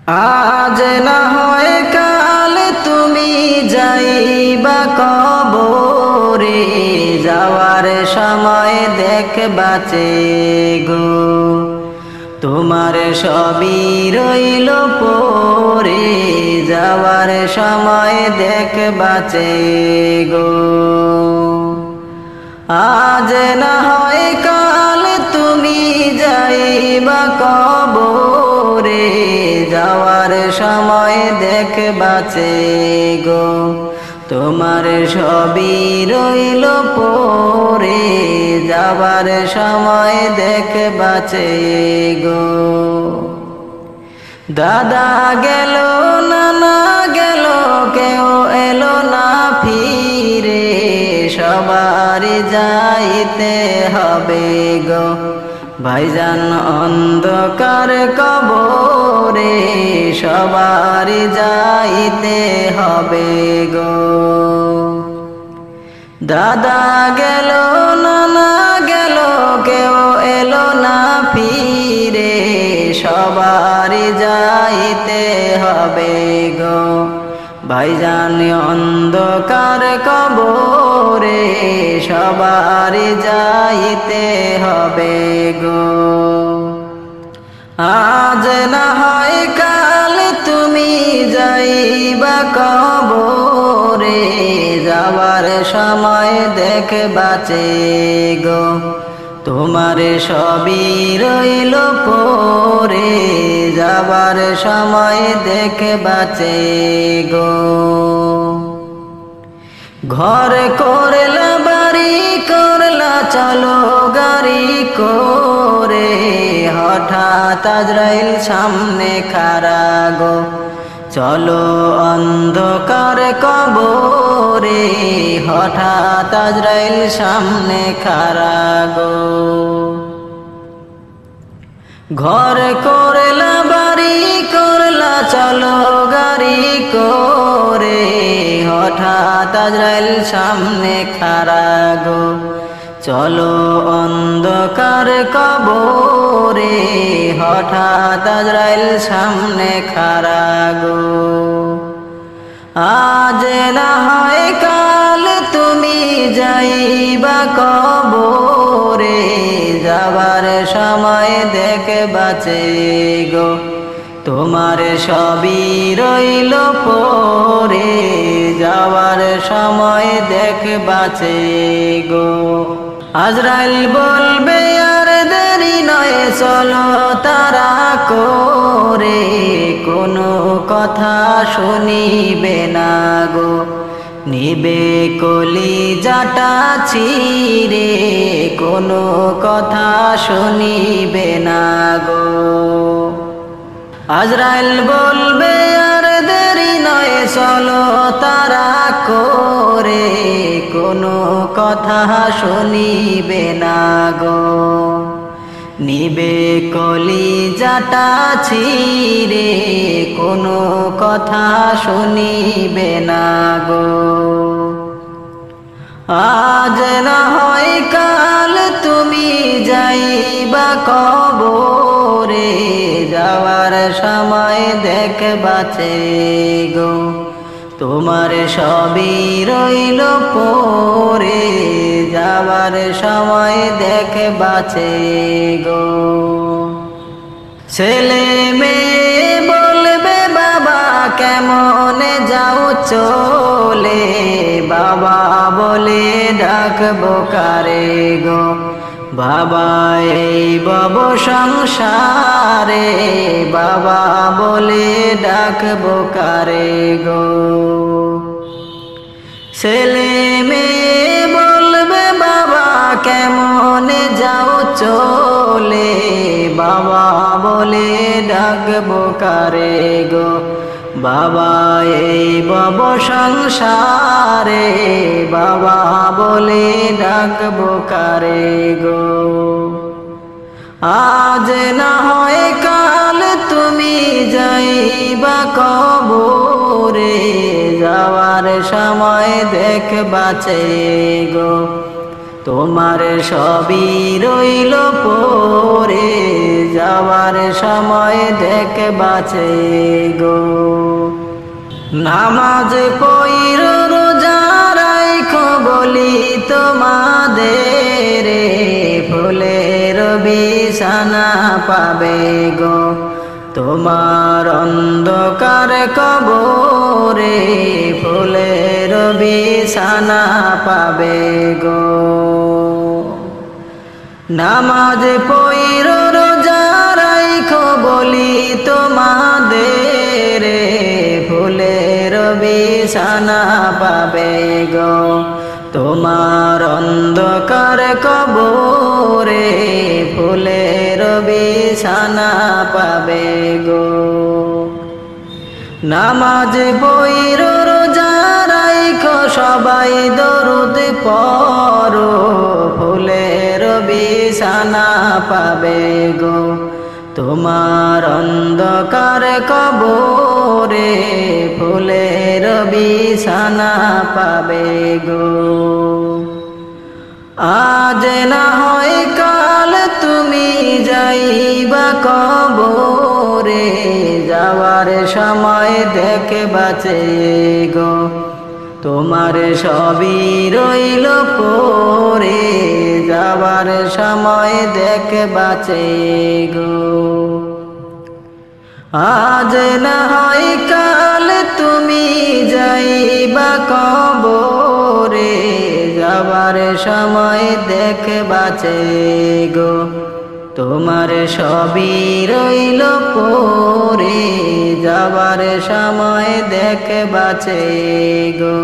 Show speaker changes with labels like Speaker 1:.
Speaker 1: আজ না হয় কাল তুমি যাইবা কবরে, যাওয়ার সময় দেখবা চেয়ে গো তোমার সবই রইল পরে, যাওয়ার সময় দেখবা চেয়ে গো। আজ না হয় কাল তুমি যাইবা কবরে, যাওয়ার সময় দেখবা চেয়ে গো তোমার সবই রইল পরে, যাওয়ার সময় দেখবা চেয়ে গো। দাদা গেল নানা গেল কেউ এলো না ফিরে, সবারই যাইতে হবে গো ভাইজান অন্ধকার কবরে, সবারই যাইতে হবে গো। দাদা গেল নানা গেল কেউ এলো না ফিরে, সবারই যাইতে হবে গো ভাইজান অন্ধকার কবরে, সবারই যাইতে হবে গো। আজ না হয় কাল তুমি যাইবা কবরে, যাওয়ার সময় দেখবা চেয়ে গো তোমার সবই রইল পরে, যাবার সময় দেখবা চেয়ে গো। ঘর করলা বাড়ি করলা চলো গাড়ি করে, হঠাৎ আজরাইল সামনে খাড়া গো চলো অন্ধকার কবরে, হঠাৎ আজরাইল সামনে খাড়া গো। ঘর করলা বাড়ি করলা চলো গাড়ি করে, হঠাৎ আজরাইল সামনে খাড়া গো চলো অন্ধকার কবরে, হঠাৎ আজরাইল সামনে খাড়া গো। আজ না হয় কাল তুমি যাইবা কবরে, যাবার সময় দেখবা চেয়ে গো তোমার সবই রইল পরে, যাওয়ার সময় দেখবা চেয়ে গো। আজরাইল বলবে আর দেরি নয় চলো তারা করে, কোনো কথা শুনিবে না গো নিবে কলিজাটা ছিঁড়ে, কোনো কথা শুনিবে না গো। আজরাইল বলবে আর দেরি নয় চলো তারা করে, কোনো কথা শুনিবে না গো নিবে কলিজাটা ছিঁড়ে, কোনো কথা শুনিবে না গো। আজ না হয় কাল তুমি যাইবা কবরে, যাওয়ার সময় দেখবা চেয়ে গো তোমার সবই রইল পরে, যাওয়ার সময় দেখবা চেয়ে গো। ছেলে মেয়ে বলবে বাবা কেমনে যাও চলে, বাবা বলে ডাকবো কারে গো বাবা এই বব সংসারে, বাবা বলে ডাকবো কারে গো। ছেলে মেয়ে বলবে বাবা কেমনে যাও চলে, বাবা বলে ডাকবো কারে গো বাবা এই বব সংসারে, বাবা বলে ডাকবো কারে গো। আজ না হয় কাল তুমি যাইবা কবরে, যাওয়ার সময় দেখবা চেয়ে গো তোমার সবই রইল পরে, যাওয়ার সময় দেখে বাঁচে গো। নামাজ পইর রোজা রাইখো বলি তোমাদের, ফুলের বিছানা পাবে গো তোমার অন্ধকার কবরে, ফুলের বিছানা পাবে গো। নামাজ পইর রোজা রাইখো বলি তোমাদের, ফুলের বিছানা পাবে গো তোমার অন্ধকার কবরে, ফুলের বিছানা পাবে গো। নামাজ পইর রোজা রাইখো সবাই দরুদ পড়ো, ফুলের বিছানা পাবে গো তোমার অন্ধকার কবরে, ফুলের বিছানা পাবে গো। আজ না হয় কাল তুমি যাইবা কবরে, যাওয়ার সময় দেখে বাঁচে গো তোমার সবই রইল পরে, যাওয়ার সময় দেখে বাঁচে গো। আজ না হয় কাল তুমি যাইবা কবরে, যাওয়ার সময় দেখে বাঁচে গো তোমার সবই রইল পরে, যাওয়ার সময় দেখে বাঁচে গো।